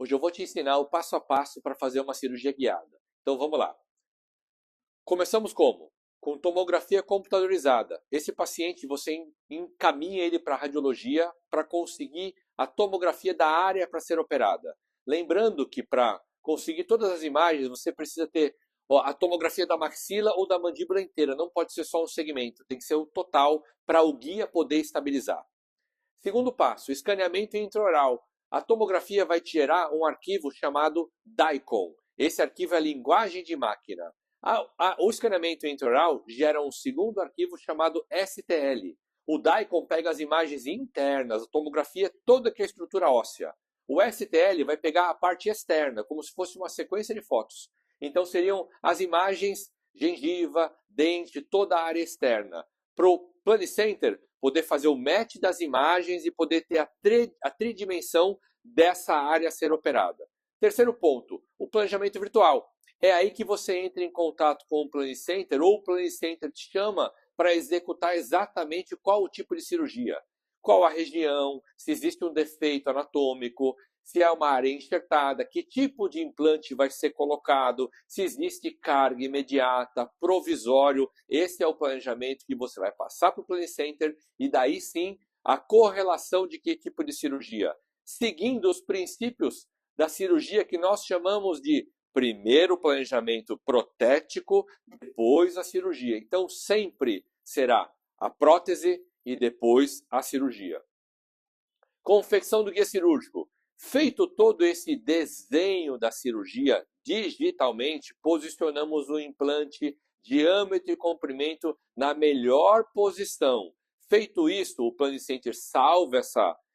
Hoje eu vou te ensinar o passo a passo para fazer uma cirurgia guiada. Então vamos lá. Começamos como? Com tomografia computadorizada. Esse paciente você encaminha ele para a radiologia para conseguir a tomografia da área para ser operada. Lembrando que para conseguir todas as imagens você precisa ter a tomografia da maxila ou da mandíbula inteira. Não pode ser só um segmento, tem que ser o total para o guia poder estabilizar. Segundo passo, escaneamento intraoral. A tomografia vai te gerar um arquivo chamado DICOM. Esse arquivo é a linguagem de máquina. O escaneamento intraoral gera um segundo arquivo chamado STL. O DICOM pega as imagens internas, a tomografia toda que é a estrutura óssea. O STL vai pegar a parte externa, como se fosse uma sequência de fotos. Então seriam as imagens gengiva, dente, toda a área externa. Para o Planicenter, poder fazer o match das imagens e poder ter a tridimensão dessa área a ser operada. Terceiro ponto, o planejamento virtual. É aí que você entra em contato com o Planicenter ou o Planicenter te chama para executar exatamente qual o tipo de cirurgia. Qual a região, se existe um defeito anatômico, se é uma área enxertada, que tipo de implante vai ser colocado, se existe carga imediata, provisório. Esse é o planejamento que você vai passar para o Planicenter e daí sim a correlação de que tipo de cirurgia. Seguindo os princípios da cirurgia que nós chamamos de primeiro planejamento protético, depois a cirurgia. Então sempre será a prótese e depois a cirurgia. Confecção do guia cirúrgico. Feito todo esse desenho da cirurgia digitalmente, posicionamos o implante, diâmetro e comprimento na melhor posição. Feito isso, o Planicenter salva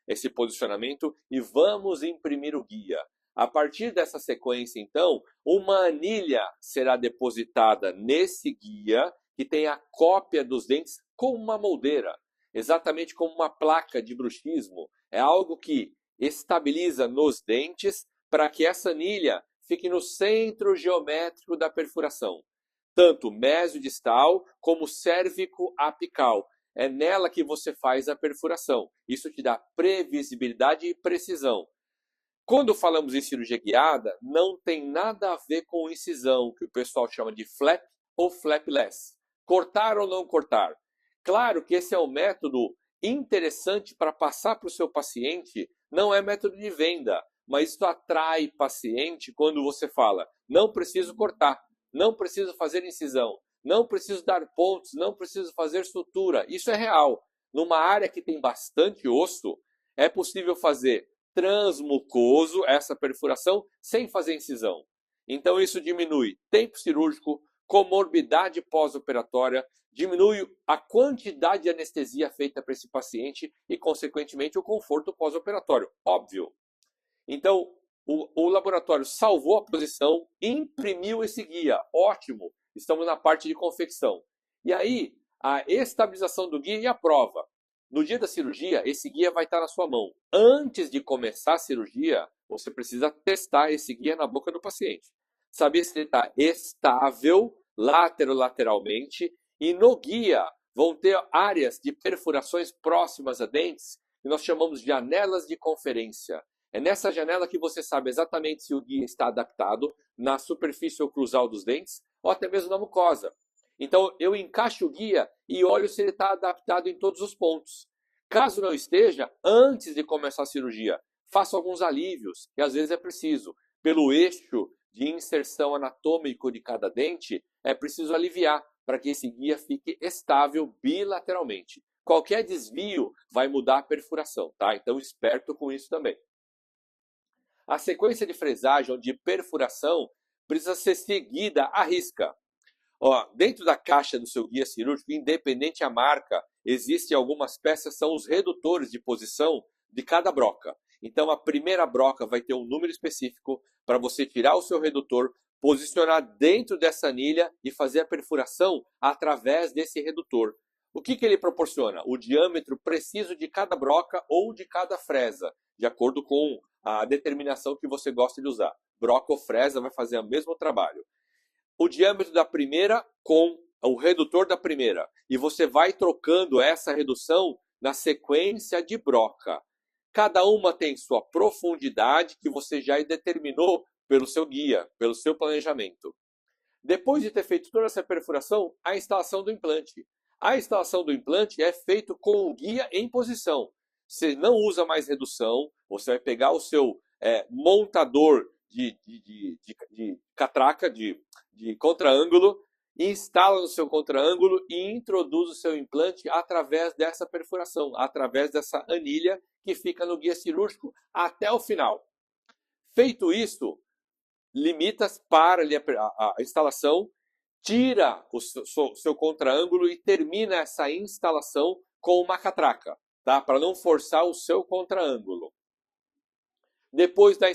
esse posicionamento e vamos imprimir o guia. A partir dessa sequência, então, uma anilha será depositada nesse guia que tem a cópia dos dentes com uma moldeira, exatamente como uma placa de bruxismo. É algo que estabiliza nos dentes para que essa anilha fique no centro geométrico da perfuração, tanto mesiodistal como cérvico-apical. É nela que você faz a perfuração. Isso te dá previsibilidade e precisão. Quando falamos em cirurgia guiada, não tem nada a ver com incisão, que o pessoal chama de flap ou flapless. Cortar ou não cortar. Claro que esse é um método interessante para passar para o seu paciente, não é método de venda, mas isso atrai paciente quando você fala, não preciso cortar, não preciso fazer incisão, não preciso dar pontos, não preciso fazer sutura. Isso é real. Numa área que tem bastante osso, é possível fazer transmucoso essa perfuração sem fazer incisão. Então isso diminui tempo cirúrgico, comorbidade pós-operatória, diminui a quantidade de anestesia feita para esse paciente e, consequentemente, o conforto pós-operatório. Óbvio. Então, o laboratório salvou a posição, imprimiu esse guia. Ótimo. Estamos na parte de confecção. E aí, a estabilização do guia e a prova. No dia da cirurgia, esse guia vai estar na sua mão. Antes de começar a cirurgia, você precisa testar esse guia na boca do paciente. Saber se ele está estável lateralmente, e no guia vão ter áreas de perfurações próximas a dentes que nós chamamos de janelas de conferência. É nessa janela que você sabe exatamente se o guia está adaptado na superfície oclusal dos dentes ou até mesmo na mucosa. Então eu encaixo o guia e olho se ele está adaptado em todos os pontos. Caso não esteja, antes de começar a cirurgia, faço alguns alívios, que às vezes é preciso. Pelo eixo de inserção anatômico de cada dente, é preciso aliviar para que esse guia fique estável bilateralmente. Qualquer desvio vai mudar a perfuração, tá? Então esperto com isso também. A sequência de fresagem ou de perfuração precisa ser seguida à risca. Dentro da caixa do seu guia cirúrgico, independente a marca, existem algumas peças, são os redutores de posição de cada broca. Então, a primeira broca vai ter um número específico para você tirar o seu redutor, posicionar dentro dessa anilha e fazer a perfuração através desse redutor. O que ele proporciona? O diâmetro preciso de cada broca ou de cada fresa, de acordo com a determinação que você gosta de usar. Broca ou fresa vai fazer o mesmo trabalho. O diâmetro da primeira com o redutor da primeira. E você vai trocando essa redução na sequência de broca. Cada uma tem sua profundidade que você já determinou pelo seu guia, pelo seu planejamento. Depois de ter feito toda essa perfuração, a instalação do implante. A instalação do implante é feita com o guia em posição. Você não usa mais redução, você vai pegar o seu montador de catraca, de contraângulo, instala no seu contraângulo e introduz o seu implante através dessa perfuração, através dessa anilha que fica no guia cirúrgico até o final. Feito isso, para a instalação, tira o seu contraângulo e termina essa instalação com uma catraca, tá? Para não forçar o seu contraângulo. Depois da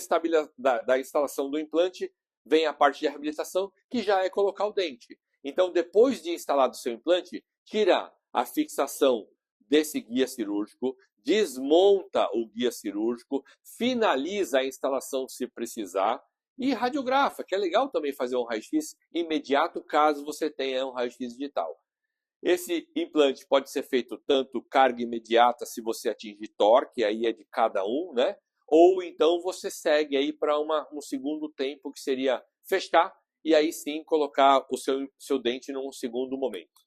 instalação do implante, vem a parte de reabilitação, que já é colocar o dente. Então, depois de instalado o seu implante, tira a fixação desse guia cirúrgico, desmonta o guia cirúrgico, finaliza a instalação se precisar e radiografa, que é legal também fazer um raio-x imediato caso você tenha um raio-x digital. Esse implante pode ser feito tanto carga imediata se você atingir torque, aí é de cada um, né? Ou então você segue aí para um segundo tempo, que seria fechar e aí sim colocar o seu dente num segundo momento.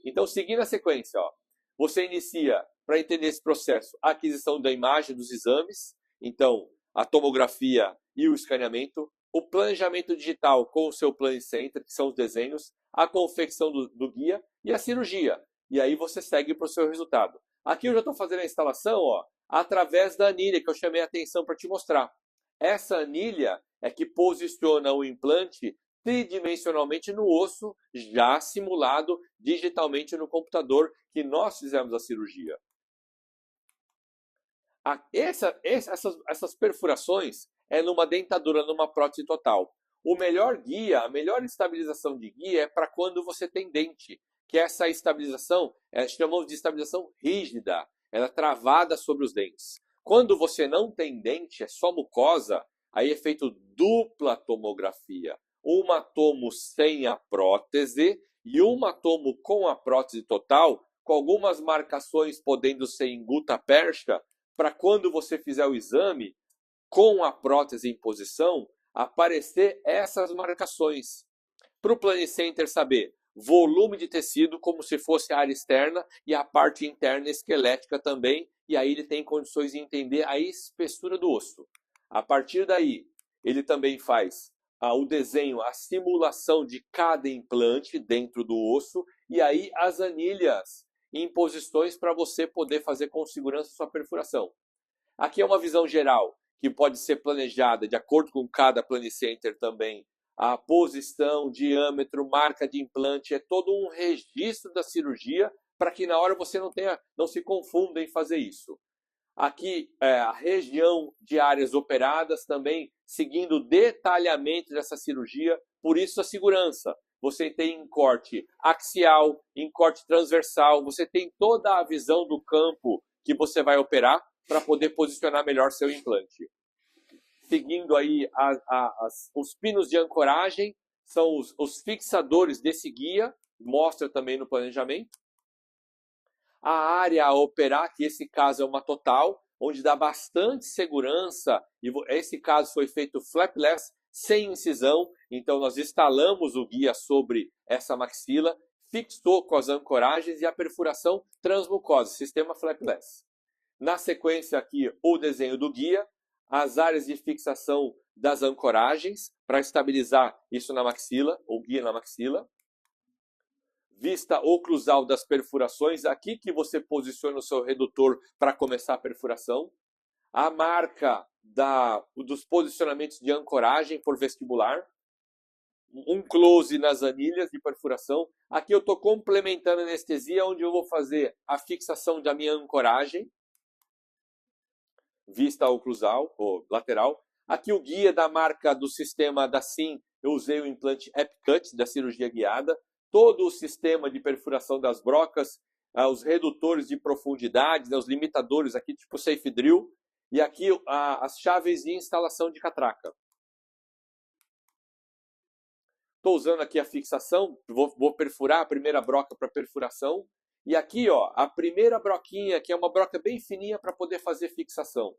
Então, seguindo a sequência, ó, você inicia, para entender esse processo, a aquisição da imagem dos exames, então a tomografia e o escaneamento, o planejamento digital com o seu Planning Center, que são os desenhos, a confecção do guia e a cirurgia. E aí você segue para o seu resultado. Aqui eu já estou fazendo a instalação, ó, através da anilha que eu chamei a atenção para te mostrar. Essa anilha é que posiciona o implante tridimensionalmente no osso, já simulado digitalmente no computador que nós fizemos a cirurgia. Essas perfurações é numa dentadura, numa prótese total. O melhor guia, a melhor estabilização de guia é para quando você tem dente, que essa estabilização, chamamos de estabilização rígida, ela é travada sobre os dentes. Quando você não tem dente, é só mucosa, aí é feito dupla tomografia. Uma tomo sem a prótese e uma tomo com a prótese total, com algumas marcações podendo ser em gutta-percha, para quando você fizer o exame, com a prótese em posição, aparecer essas marcações. Para o Planning Center saber volume de tecido, como se fosse a área externa, e a parte interna esquelética também, e aí ele tem condições de entender a espessura do osso. A partir daí, ele também faz o desenho, a simulação de cada implante dentro do osso, e aí as anilhas em posições para você poder fazer com segurança sua perfuração. Aqui é uma visão geral, que pode ser planejada de acordo com cada Planning Center também. A posição, diâmetro, marca de implante, é todo um registro da cirurgia para que na hora você não se confunda em fazer isso. Aqui a região de áreas operadas também, seguindo o detalhamento dessa cirurgia, por isso a segurança. Você tem em corte axial, em corte transversal, você tem toda a visão do campo que você vai operar para poder posicionar melhor seu implante. Seguindo aí os pinos de ancoragem, são os fixadores desse guia, mostra também no planejamento. A área a operar, que esse caso é uma total, onde dá bastante segurança, e esse caso foi feito flapless, sem incisão, então nós instalamos o guia sobre essa maxila, fixou com as ancoragens e a perfuração transmucosa, sistema flapless. Na sequência aqui, o desenho do guia, as áreas de fixação das ancoragens, para estabilizar isso na maxila, o guia na maxila. Vista oclusal das perfurações, aqui que você posiciona o seu redutor para começar a perfuração. A marca dos posicionamentos de ancoragem por vestibular. Um close nas anilhas de perfuração. Aqui eu estou complementando a anestesia, onde eu vou fazer a fixação da minha ancoragem. Vista oclusal, ou lateral. Aqui o guia da marca do sistema da SIM, eu usei o implante EpiCut da cirurgia guiada. Todo o sistema de perfuração das brocas, os redutores de profundidade, os limitadores aqui tipo Safe Drill, e aqui as chaves de instalação de catraca. Estou usando aqui a fixação, vou perfurar a primeira broca para perfuração, E aqui, ó, a primeira broquinha, que é uma broca bem fininha para poder fazer fixação.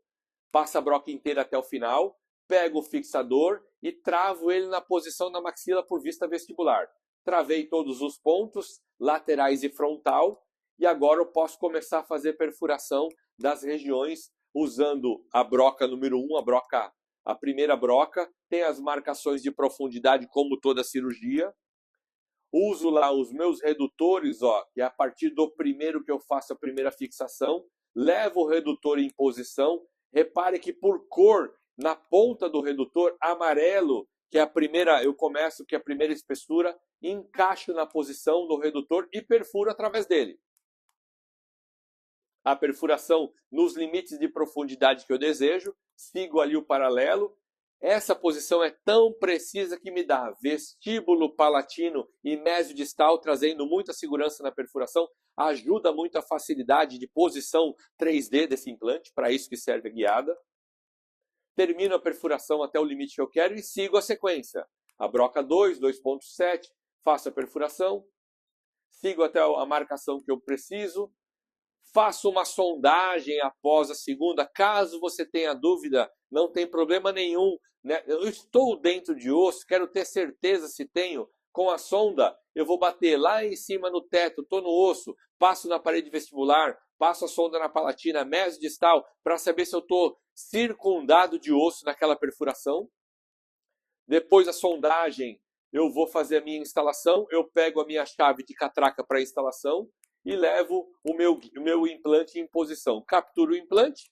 Passa a broca inteira até o final, pego o fixador e travo ele na posição da maxila por vista vestibular. Travei todos os pontos, laterais e frontal, e agora eu posso começar a fazer perfuração das regiões usando a broca número 1, a primeira broca, tem as marcações de profundidade como toda cirurgia. Uso lá os meus redutores, ó, e a partir do primeiro que eu faço a primeira fixação, levo o redutor em posição. Repare que por cor, na ponta do redutor, amarelo, que é a primeira, eu começo, que é a primeira espessura, encaixo na posição do redutor e perfuro através dele. A perfuração nos limites de profundidade que eu desejo, sigo ali o paralelo. Essa posição é tão precisa que me dá vestíbulo palatino e mesiodistal, trazendo muita segurança na perfuração, ajuda muito a facilidade de posição 3D desse implante, para isso que serve a guiada. Termino a perfuração até o limite que eu quero e sigo a sequência. A broca 2, 2.7, faço a perfuração, sigo até a marcação que eu preciso, faço uma sondagem após a segunda, caso você tenha dúvida, não tem problema nenhum, né? Eu estou dentro de osso, quero ter certeza se tenho. Com a sonda, eu vou bater lá em cima no teto, estou no osso, passo na parede vestibular, passo a sonda na palatina, mesiodistal, para saber se eu estou circundado de osso naquela perfuração. Depois da sondagem, eu vou fazer a minha instalação, eu pego a minha chave de catraca para instalação e levo o meu implante em posição. Capturo o implante,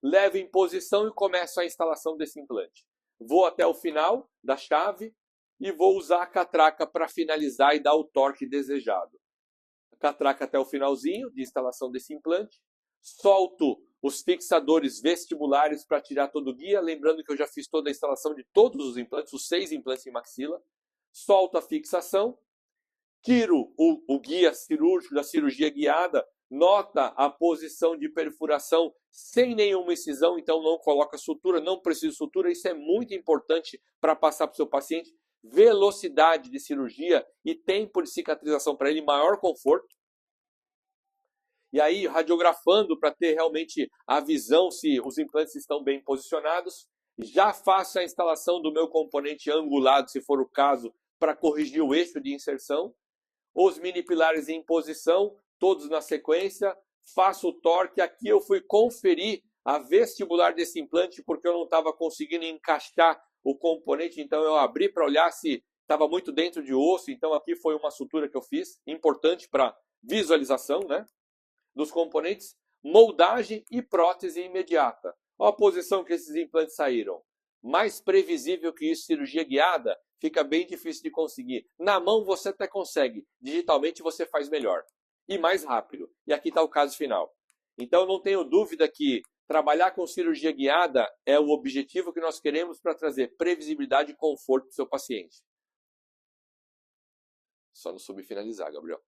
levo em posição e começo a instalação desse implante. Vou até o final da chave e vou usar a catraca para finalizar e dar o torque desejado. A catraca até o finalzinho de instalação desse implante. Solto os fixadores vestibulares para tirar todo o guia. Lembrando que eu já fiz toda a instalação de todos os implantes, os 6 implantes em maxila. Solto a fixação. Tiro o guia cirúrgico da cirurgia guiada, nota a posição de perfuração sem nenhuma incisão, então não coloca sutura, não precisa de sutura, isso é muito importante para passar para o seu paciente. Velocidade de cirurgia e tempo de cicatrização para ele, maior conforto. E aí, radiografando para ter realmente a visão se os implantes estão bem posicionados, já faço a instalação do meu componente angulado, se for o caso, para corrigir o eixo de inserção. Os mini pilares em posição, todos na sequência, faço o torque. Aqui eu fui conferir a vestibular desse implante porque eu não estava conseguindo encaixar o componente, então eu abri para olhar se estava muito dentro de osso, então aqui foi uma sutura que eu fiz, importante para visualização, né, dos componentes. Moldagem e prótese imediata. Olha a posição que esses implantes saíram. Mais previsível que isso, cirurgia guiada, fica bem difícil de conseguir. Na mão você até consegue, digitalmente você faz melhor e mais rápido. E aqui está o caso final. Então não tenho dúvida que trabalhar com cirurgia guiada é o objetivo que nós queremos para trazer previsibilidade e conforto para o seu paciente. Só não soube finalizar, Gabriel.